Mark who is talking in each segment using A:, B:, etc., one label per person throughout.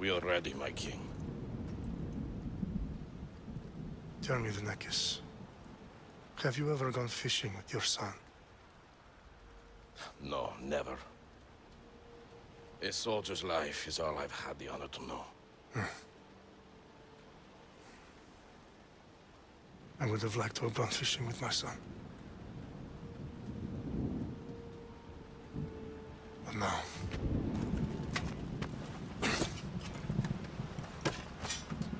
A: We are ready, my king.
B: Tell me, Venekis, have you ever gone fishing with your son?
A: No, never. A soldier's life is all I've had the honor to know.
B: I would have liked to have gone fishing with my son. But now...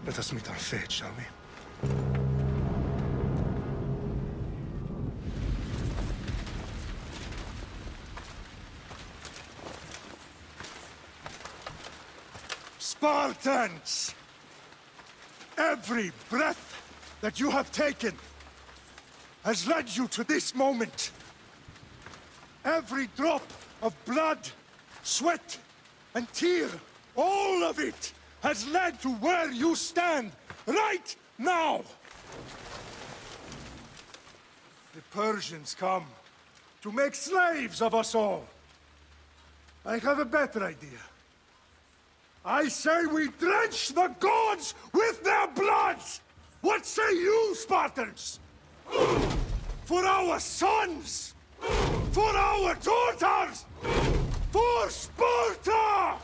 B: Let us meet our fate, shall we?
C: Spartans! Every breath that you have taken has led you to this moment. Every drop of blood, sweat, and tear, all of it has led to where you stand right now. The Persians come to make slaves of us all. I have a better idea. I say we drench the gods with their bloods! What say you, Spartans? For our sons! For our daughters! For Sparta!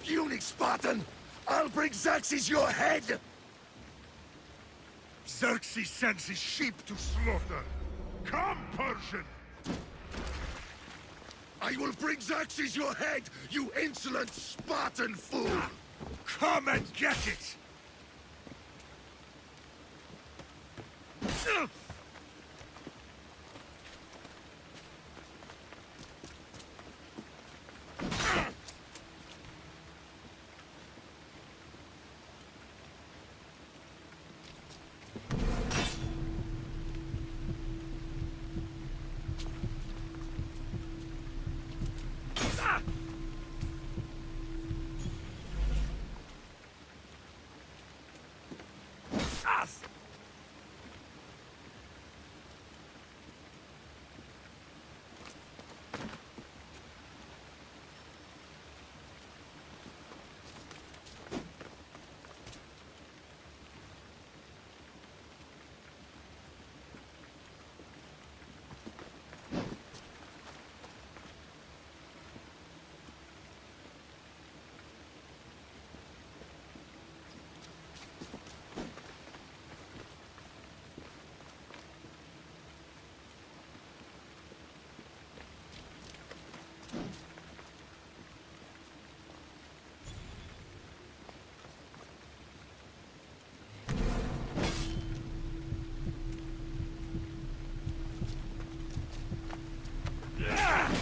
D: Puny Spartan! I'll bring Xerxes your head!
C: Xerxes sends his sheep to slaughter. Come, Persian!
D: I will bring Xerxes your head, you insolent Spartan fool!
C: Come and get it!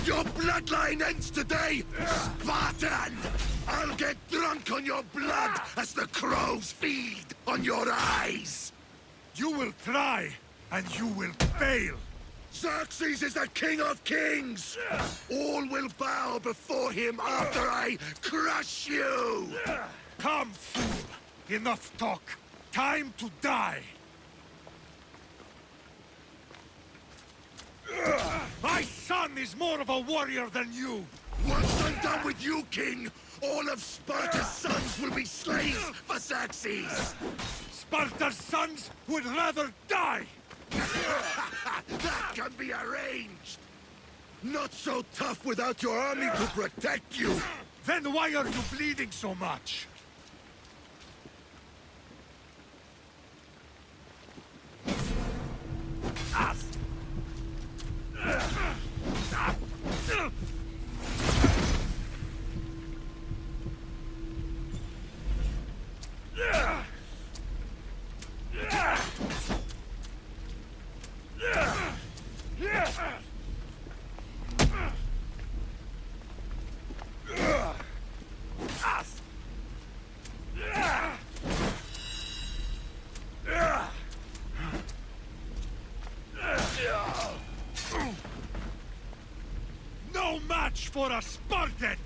D: Your bloodline ends today, Spartan! I'll get drunk on your blood as the crows feed on your eyes!
C: You will try, and you will fail.
D: Xerxes is the king of kings! All will bow before him after I crush you!
C: Come, fool! Enough talk. Time to die! My son is more of a warrior than you!
D: Once I'm done with you, king, all of Sparta's sons will be slaves for Xerxes!
C: Sparta's sons would rather die!
D: That can be arranged! Not so tough without your army to protect you!
C: Then why are you bleeding so much? No match for a Spartan!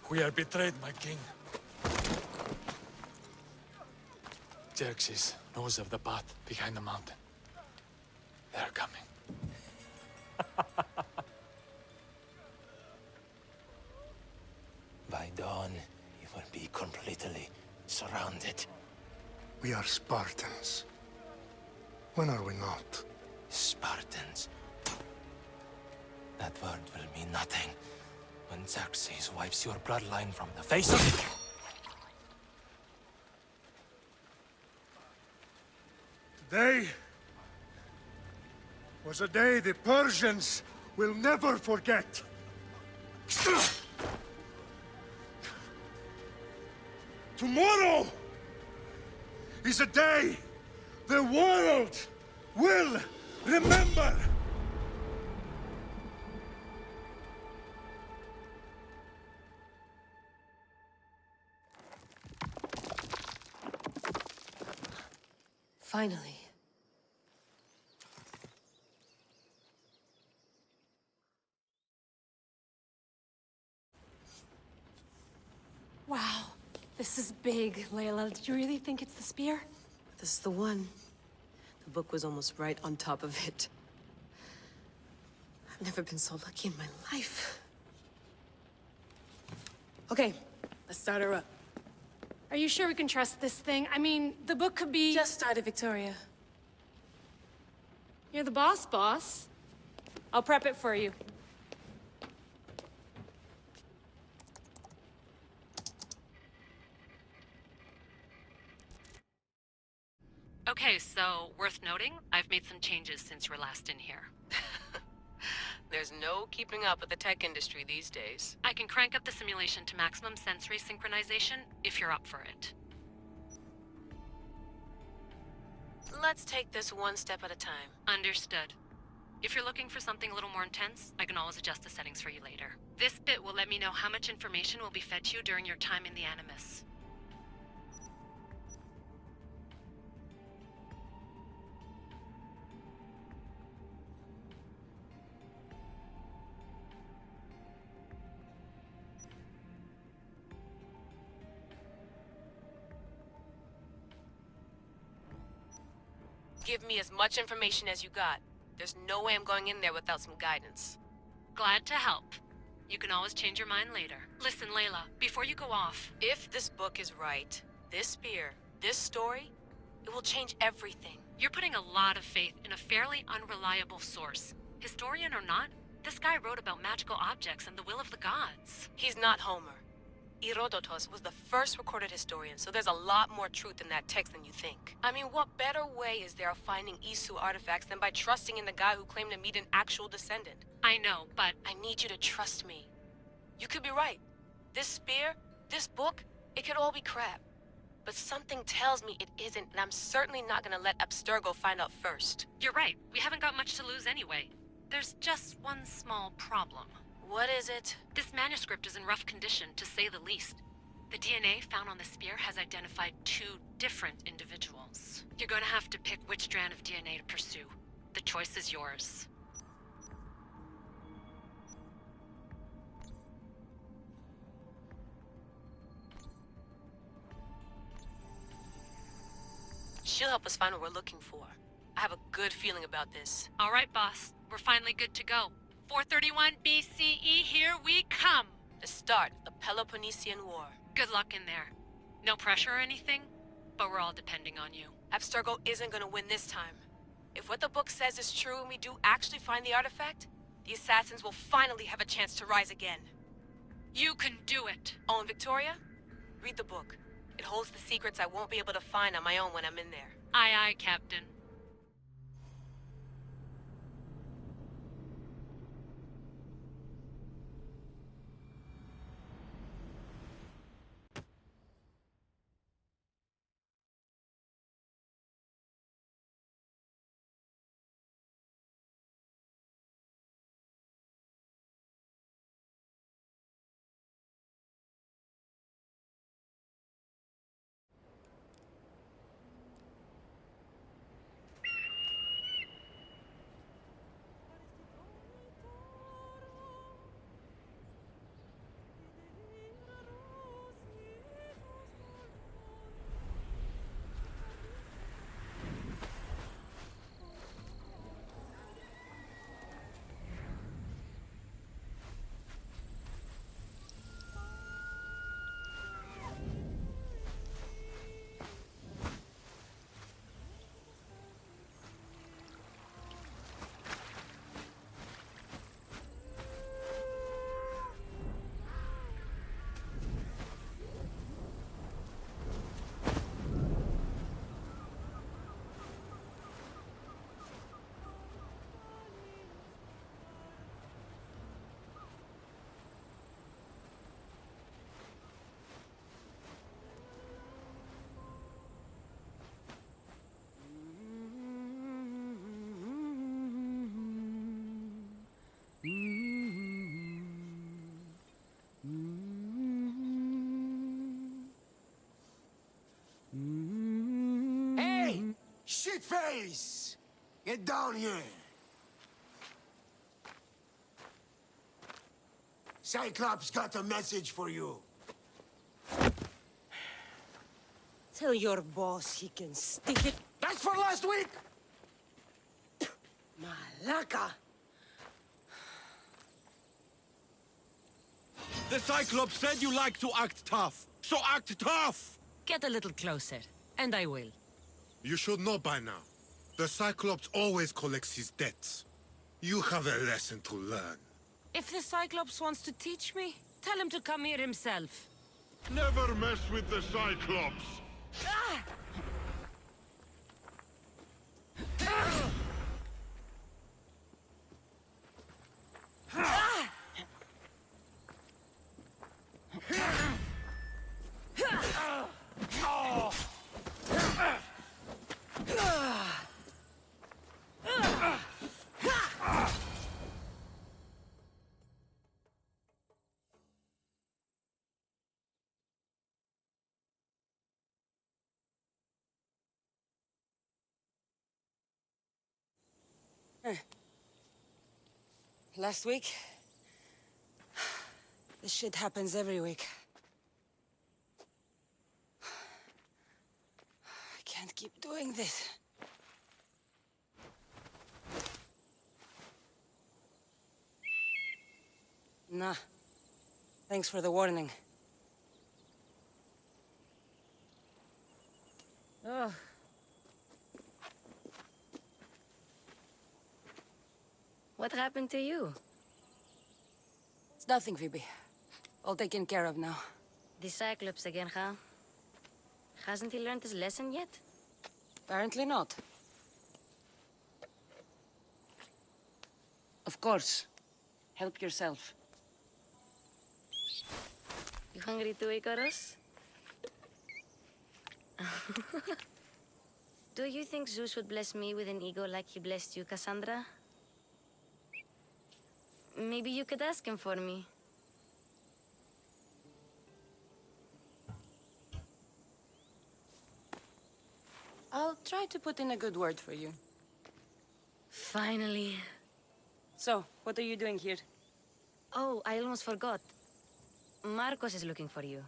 E: We are betrayed, my king. Xerxes knows of the path behind the mountain. They're coming.
F: By dawn, you will be completely surrounded.
B: We are Spartans. When are we not?
F: Spartans. That word will mean nothing when Xerxes wipes your bloodline from the face of...
C: Today was a day the Persians will never forget. Tomorrow is a day the world will remember.
G: Finally.
H: Wow, this is big, Layla. Did you really think it's the spear?
G: This is the one. The book was almost right on top of it. I've never been so lucky in my life. Okay, let's start her up.
H: Are you sure we can trust this thing? I mean, the book could be...
G: Just started, Victoria.
H: You're the boss. I'll prep it for you.
I: Okay, so worth noting, I've made some changes since you were last in here.
G: There's no keeping up with the tech industry these days.
I: I can crank up the simulation to maximum sensory synchronization if you're up for it.
G: Let's take this one step at a time.
I: Understood. If you're looking for something a little more intense, I can always adjust the settings for you later. This bit will let me know how much information will be fed to you during your time in the Animus.
G: Give me as much information as you got. There's no way I'm going in there without some guidance.
I: Glad to help. You can always change your mind later. Listen, Layla, before you go off...
G: If this book is right, this spear, this story, it will change everything.
I: You're putting a lot of faith in a fairly unreliable source. Historian or not, this guy wrote about magical objects and the will of the gods.
G: He's not Homer. Herodotus was the first recorded historian, so there's a lot more truth in that text than you think. I mean, what better way is there of finding Isu artifacts than by trusting in the guy who claimed to meet an actual descendant?
I: I know, but...
G: I need you to trust me. You could be right. This spear, this book, it could all be crap. But something tells me it isn't, and I'm certainly not gonna let Abstergo find out first.
I: You're right. We haven't got much to lose anyway. There's just one small problem.
G: What is it?
I: This manuscript is in rough condition, to say the least. The DNA found on the spear has identified 2 different individuals. You're going to have to pick which strand of DNA to pursue. The choice is yours.
G: She'll help us find what we're looking for. I have a good feeling about this.
I: All right, boss. We're finally good to go. 431 BCE, here we come!
G: The start of the Peloponnesian War.
I: Good luck in there. No pressure or anything, but we're all depending on you.
G: Abstergo isn't gonna win this time. If what the book says is true and we do actually find the artifact, the assassins will finally have a chance to rise again.
I: You can do it!
G: Oh, and Victoria? Read the book. It holds the secrets I won't be able to find on my own when I'm in there.
I: Aye, aye, Captain.
D: Meatface! Get down here. Cyclops got a message for you.
J: Tell your boss he can stick it.
D: That's for last week!
J: Malaka!
K: The Cyclops said you like to act tough, so act tough!
J: Get a little closer, and I will.
L: You should know by now. The Cyclops always collects his debts. You have a lesson to learn.
J: If the Cyclops wants to teach me, tell him to come here himself.
L: Never mess with the Cyclops!
J: Last week? This shit happens every week. I can't keep doing this. Nah. Thanks for the warning. Oh.
I: What happened to you?
J: It's nothing, Phoebe. All taken care of now.
I: The Cyclops again, huh? Hasn't he learned his lesson yet?
J: Apparently not. Of course. Help yourself.
I: You hungry too, Icarus? Do you think Zeus would bless me with an ego like he blessed you, Cassandra? Maybe you could ask him for me.
J: I'll try to put in a good word for you.
I: Finally.
J: So, what are you doing here?
I: Oh, I almost forgot. Marcos is looking for you.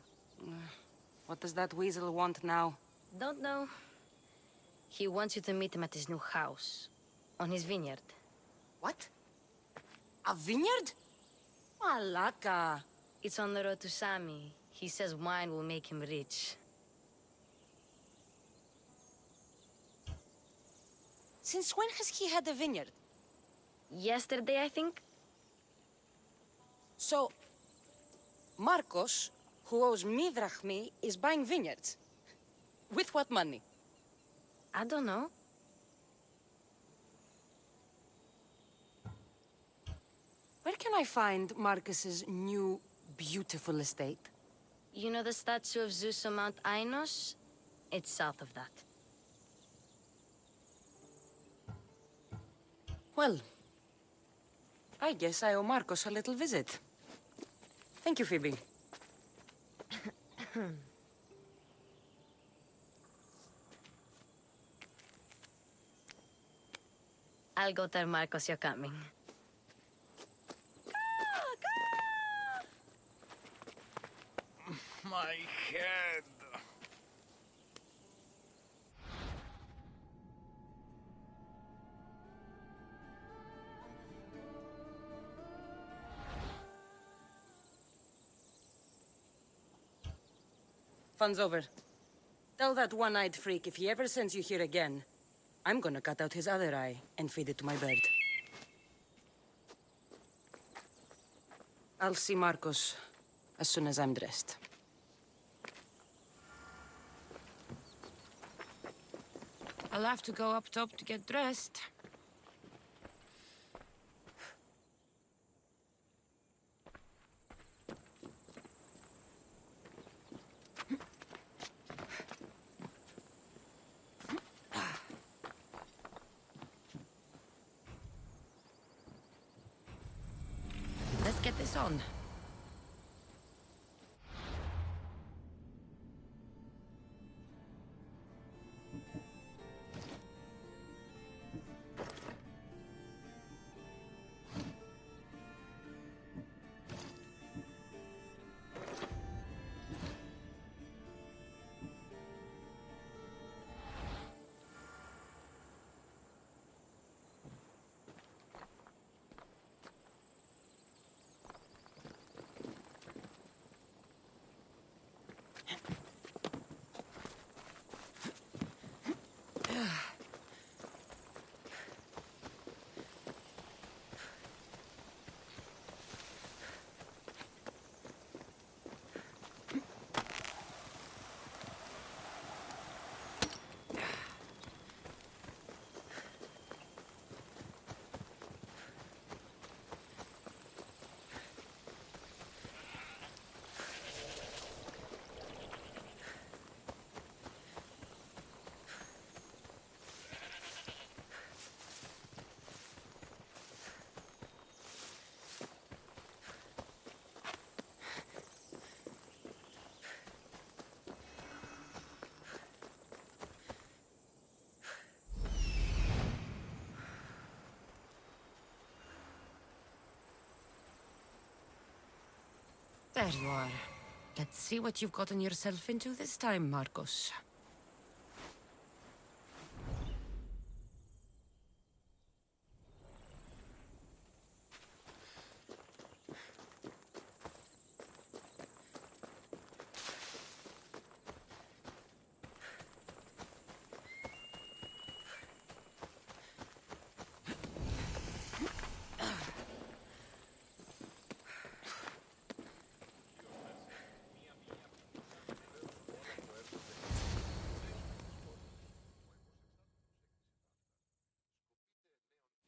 J: What does that weasel want now?
I: Don't know. He wants you to meet him at his new house. On his vineyard.
J: What? A vineyard? Malaka.
I: It's on the road to Sami. He says wine will make him rich.
J: Since when has he had a vineyard?
I: Yesterday, I think?
J: So, Marcos, who owes me drachmi, is buying vineyards. With what money?
I: I don't know.
J: Where can I find Marcus's new, beautiful estate?
I: You know the statue of Zeus on Mount Ainos? It's south of that.
J: Well, I guess I owe Marcos a little visit. Thank you, Phoebe.
I: I'll go tell Marcos you're coming.
K: My head.
J: Fun's over. Tell that one-eyed freak if he ever sends you here again, I'm gonna cut out his other eye and feed it to my bird. I'll see Marcos as soon as I'm dressed. I'll have to go up top to get dressed. Let's get this on. There you are. Let's see what you've gotten yourself into this time, Marcos.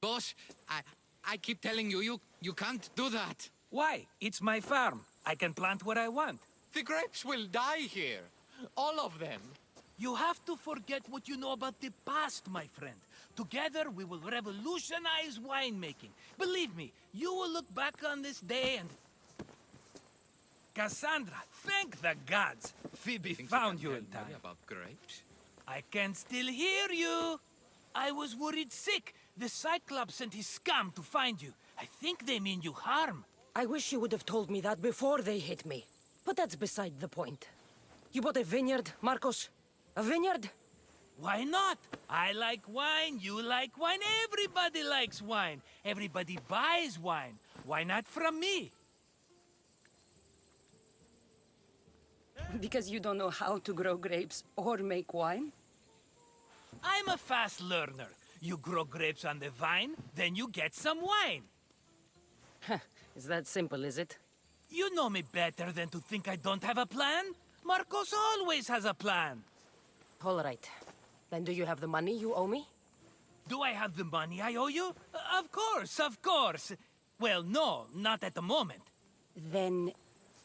M: Boss, I keep telling you, you can't do that.
N: Why? It's my farm. I can plant what I want.
E: The grapes will die here. All of them.
N: You have to forget what you know about the past, my friend. Together, we will revolutionize winemaking. Believe me, you will look back on this day and... Cassandra, thank the gods! Phoebe found you in time.
M: About grapes?
N: I can still hear you! I was worried sick. The Cyclops sent his scum to find you. I think they mean you harm.
J: I wish you would have told me that before they hit me. But that's beside the point. You bought a vineyard, Marcos? A vineyard?
N: Why not? I like wine, you like wine, everybody likes wine. Everybody buys wine. Why not from me?
J: Because you don't know how to grow grapes or make wine?
N: I'm a fast learner. You grow grapes on the vine, then you get some wine.
J: Is that simple, is it?
N: You know me better than to think I don't have a plan. Marcos always has a plan.
J: All right. Then do you have the money you owe me?
N: Do I have the money I owe you? Of course, of course. Well, no, not at the moment.
J: Then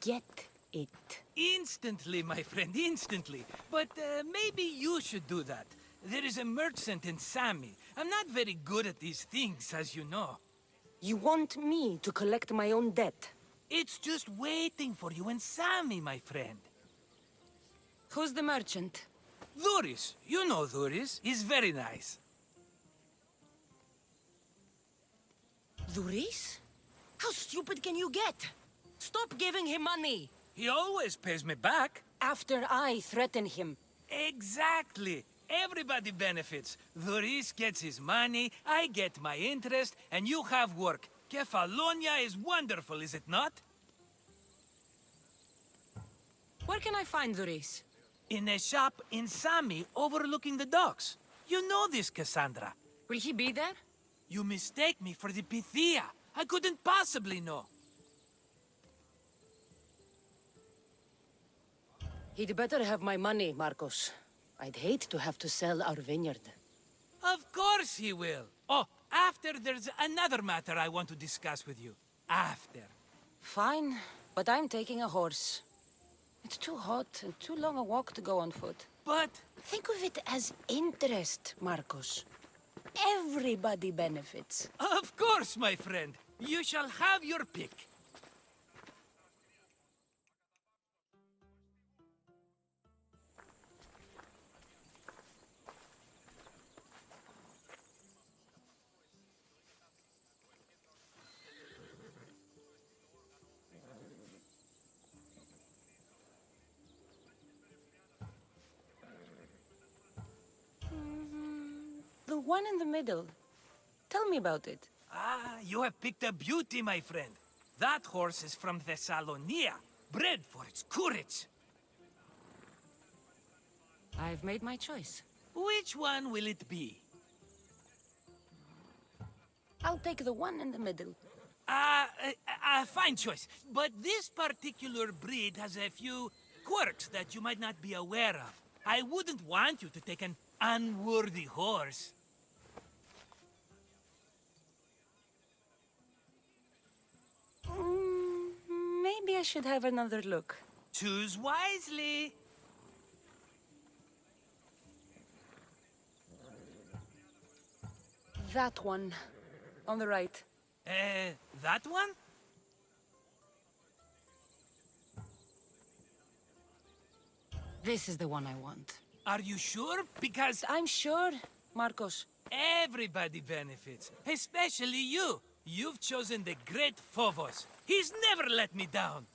J: get it.
N: Instantly, my friend, instantly. But maybe you should do that. There is a merchant in Sami. I'm not very good at these things, as you know.
J: You want me to collect my own debt?
N: It's just waiting for you in Sami, my friend.
J: Who's the merchant?
N: Duris. You know Duris. He's very nice.
J: Duris? How stupid can you get? Stop giving him money!
N: He always pays me back.
J: After I threaten him.
N: Exactly. Everybody benefits. Duris gets his money, I get my interest, and you have work. Kefalonia is wonderful, is it not?
J: Where can I find Duris?
N: In a shop in Sami, overlooking the docks. You know this, Cassandra.
J: Will he be there?
N: You mistake me for the Pythia. I couldn't possibly know.
J: He'd better have my money, Marcos. I'd hate to have to sell our vineyard.
N: Of course he will. Oh, after there's another matter I want to discuss with you. After.
J: Fine, but I'm taking a horse. It's too hot and too long a walk to go on foot.
N: But...
J: Think of it as interest, Marcos. Everybody benefits.
N: Of course, my friend. You shall have your pick.
J: The one in the middle. Tell me about it.
N: Ah, you have picked a beauty, my friend. That horse is from Thessalonia, bred for its courage.
J: I've made my choice.
N: Which one will it be?
J: I'll take the one in the middle.
N: Fine choice. But this particular breed has a few quirks that you might not be aware of. I wouldn't want you to take an unworthy horse.
J: Maybe I should have another look.
N: Choose wisely.
J: That one. On the right.
N: That one?
J: This is the one I want.
N: Are you sure? Because...
J: I'm sure, Marcos.
N: Everybody benefits, especially you. You've chosen the great Phobos. He's never let me down.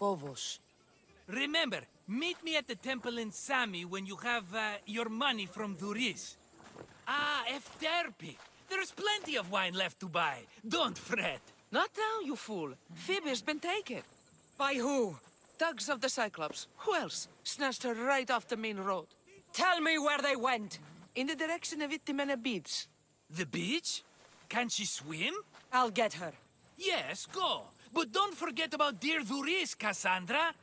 J: Phobos.
N: Remember, meet me at the temple in Sami when you have your money from Duris. Ah, Efterpi. There's plenty of wine left to buy. Don't fret.
O: Not now, you fool. Phoebe's been taken.
J: By who?
O: Thugs of the Cyclops. Who else? Snatched her right off the main road.
J: Tell me where they went.
O: In the direction of Itimena Beach.
N: The beach? Can she swim?
J: I'll get her.
N: Yes, go. But don't forget about dear Duris, Cassandra.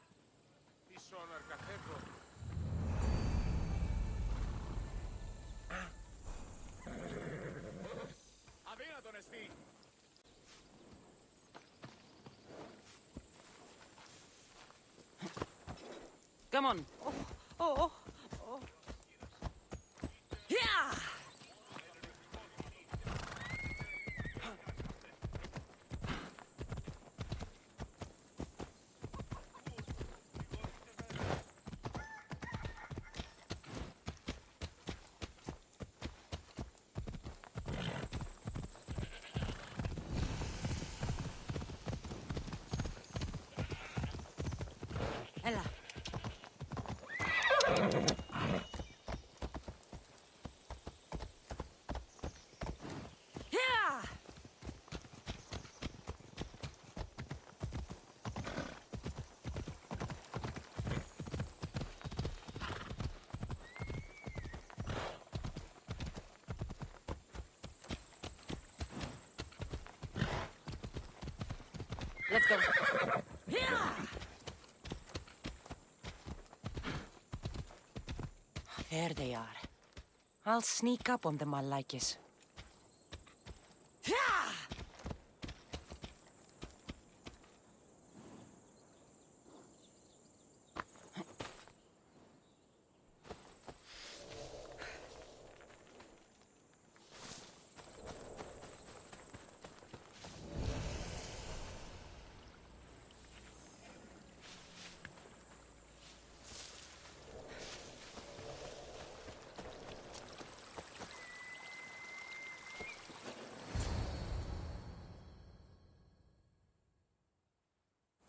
J: Come on. Oh. Yeah! Ella. Yeah! Let's go. Yeah! There they are. I'll sneak up on them, Malakis.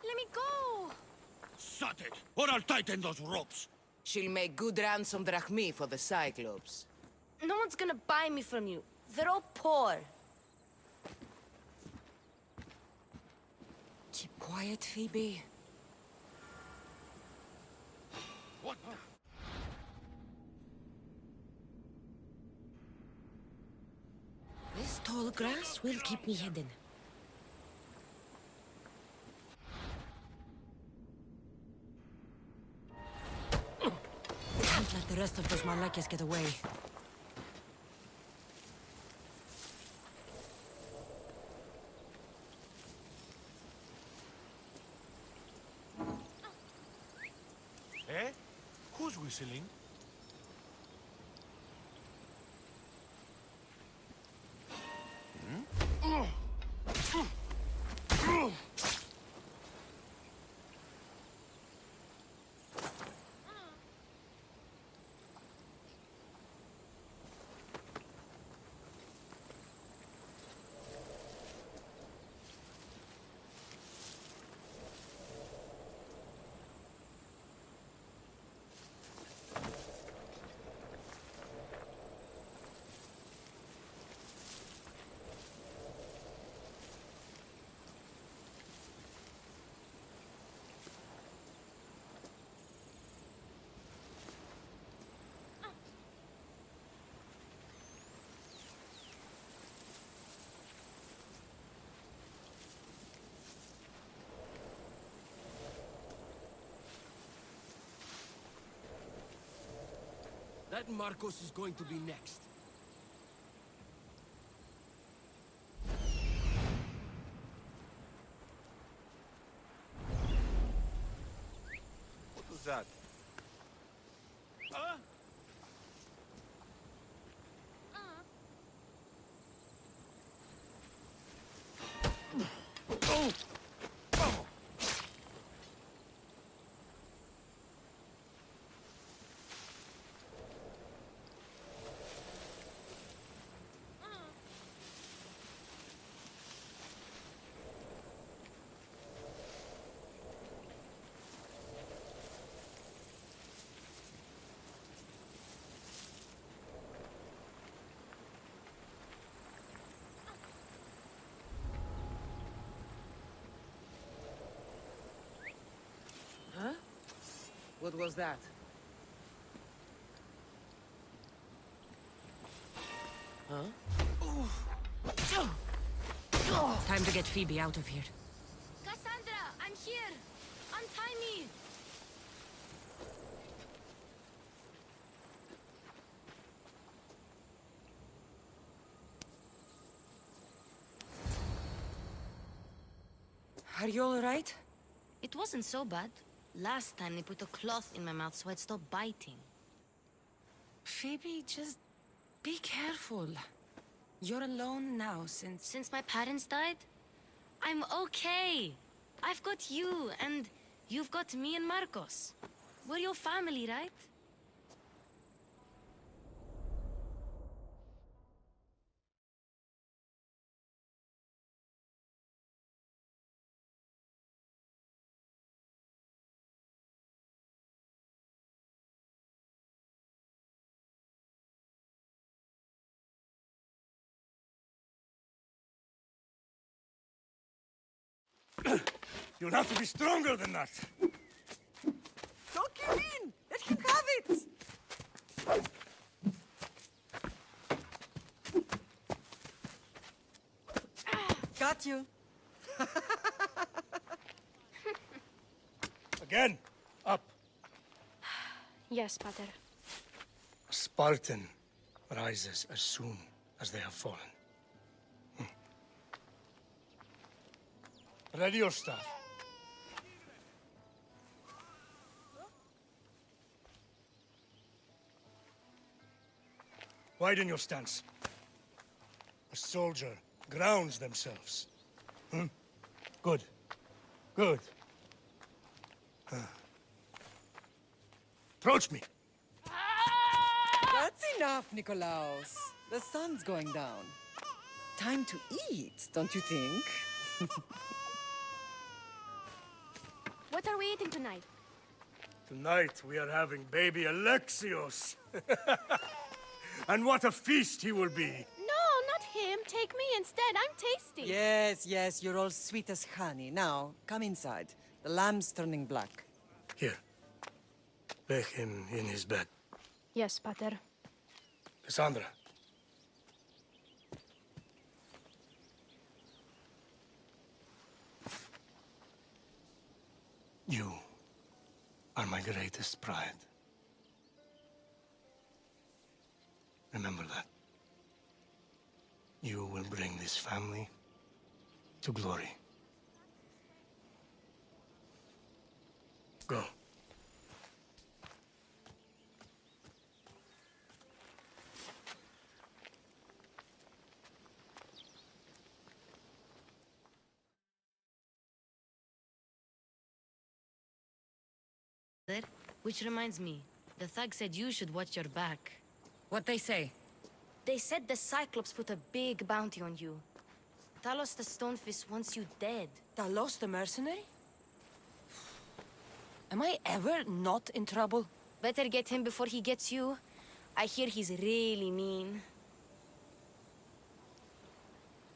H: Let me go!
K: Shut it, or I'll tighten those ropes.
O: She'll make good ransom drachmi for the Cyclops.
H: No one's gonna buy me from you. They're all poor.
J: Keep quiet, Phoebe.
K: What?
J: This tall grass will keep me hidden. Can't let the rest of those Malakias get away.
C: Eh? Who's whistling?
K: That Marcos is going to be next.
C: What was that? Huh? Oh! Oh!
J: What was that? Huh? Time to get Phoebe out of here.
G: Cassandra, I'm here! Untie me!
J: Are you all right?
I: It wasn't so bad. Last time they put a cloth in my mouth so I'd stop biting.
J: Phoebe, just be careful. You're alone now
I: Since my parents died? I'm okay. I've got you, and you've got me and Marcos. We're your family, right?
C: You'll have to be stronger than that.
O: Don't give in! Let him have it! Got you.
C: Again, up.
H: Yes, Pater.
B: A Spartan rises as soon as they have fallen. Ready your staff. Widen your stance. A soldier grounds themselves. Good. Good. Approach me.
O: That's enough, Nikolaos. The sun's going down. Time to eat, don't you think?
H: What are we eating tonight?
C: Tonight we are having baby Alexios. And what a feast he will be.
H: No, not him. Take me instead. I'm tasty.
O: Yes, yes, you're all sweet as honey. Now, come inside. The lamb's turning black.
B: Here. Lay him in his bed.
H: Yes, Pater.
B: Cassandra. You are my greatest pride. Remember that. You will bring this family to glory. Go.
I: Which reminds me, the thug said you should watch your back.
J: What they say?
I: They said the Cyclops put a big bounty on you. Talos the Stonefist wants you dead.
J: Talos the mercenary? Am I ever not in trouble?
I: Better get him before he gets you. I hear he's really mean.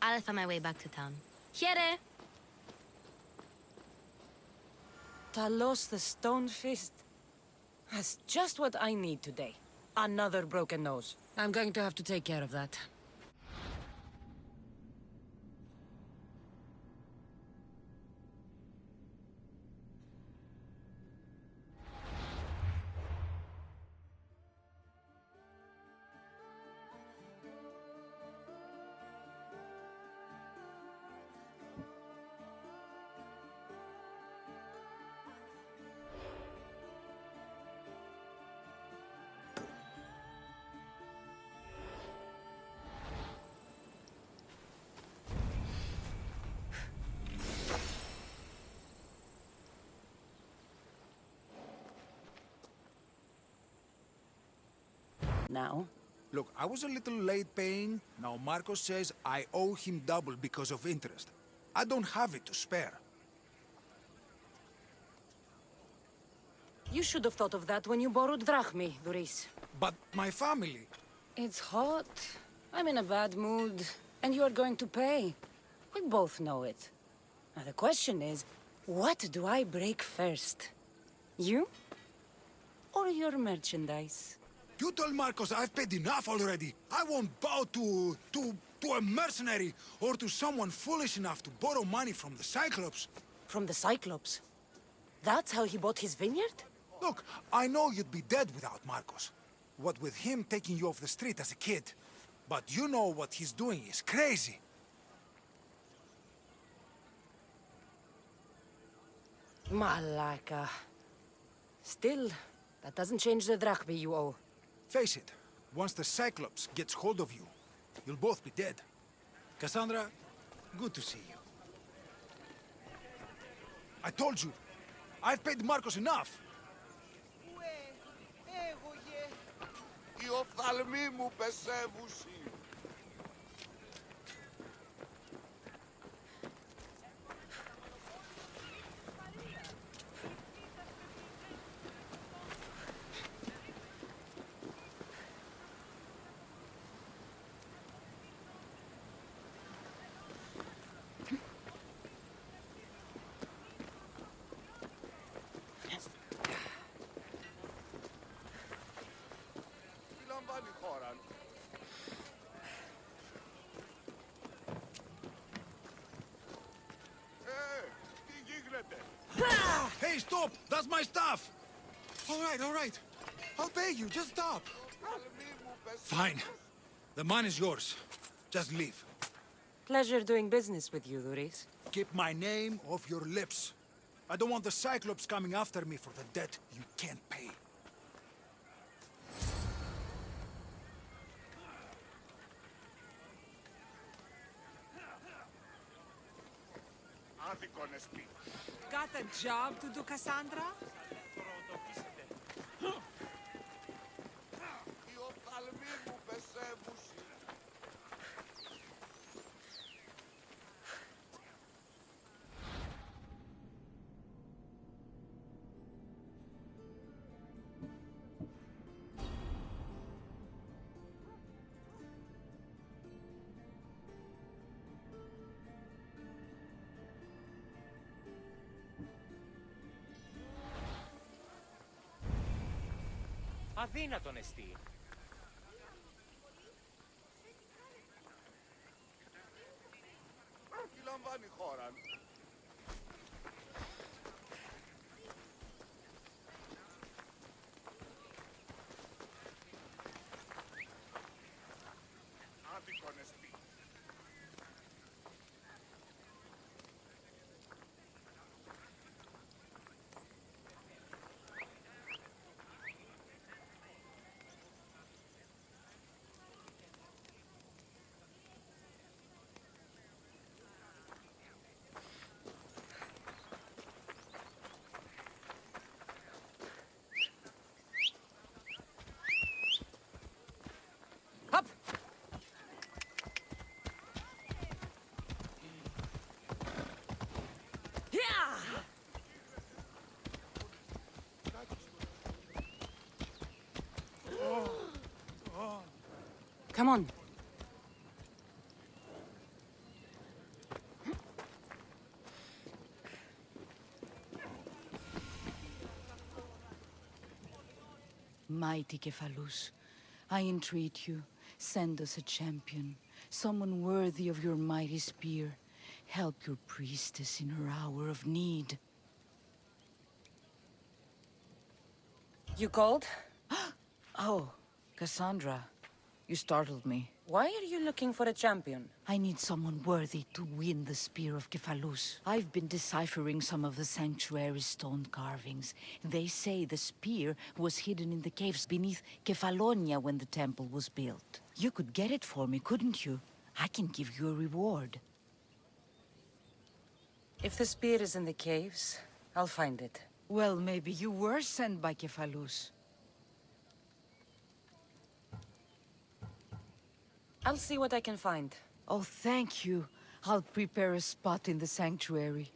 I: I'll find my way back to town. Here!
J: Talos the Stonefist. That's just what I need today. Another broken nose. I'm going to have to take care of that. Now?
P: Look, I was a little late paying. Now Marcos says I owe him double because of interest. I don't have it to spare.
J: You should have thought of that when you borrowed drachmi, Duris.
P: But my family...
J: It's hot. I'm in a bad mood. And you are going to pay. We both know it. Now the question is, what do I break first? You? or your merchandise?
P: You told Marcos I've paid enough already. I won't bow to a mercenary or to someone foolish enough to borrow money from the Cyclops.
J: From the Cyclops? That's how he bought his vineyard?
P: Look, I know you'd be dead without Marcos. What with him taking you off the street as a kid. But you know what he's doing is crazy.
J: Malaka. Still, that doesn't change the drachma you owe.
P: Face it, once the Cyclops gets hold of you, you'll both be dead. Cassandra, good to see you. I told you, I've paid Marcos enough.
D: Οι οφθαλμοί μου πεσεύουσι.
P: Hey, stop! That's my stuff! All right. I'll pay you, just stop. Fine. The money is yours. Just leave.
J: Pleasure doing business with you, Duris.
P: Keep my name off your lips. I don't want the Cyclops coming after me for the debt you can't pay.
O: Got a job to do, Cassandra?
D: Οι οφθαλμοί μου πεσεύουσι.
Q: Αδύνατον εστί.
D: Τι λαμβάνει η χώρα. Άδικον εστί.
J: Come on.
R: Mighty Cephalus, I entreat you, send us a champion, someone worthy of your mighty spear. Help your priestess in her hour of need.
J: You called?
R: Oh, Cassandra, you startled me.
J: Why are you looking for a champion?
R: I need someone worthy to win the spear of Cephalus. I've been deciphering some of the sanctuary's stone carvings. They say the spear was hidden in the caves beneath Kefalonia when the temple was built. You could get it for me, couldn't you? I can give you a reward.
J: If the spear is in the caves, I'll find it.
R: Well, maybe you were sent by Cephalus.
J: I'll see what I can find.
R: Oh, thank you. I'll prepare a spot in the sanctuary.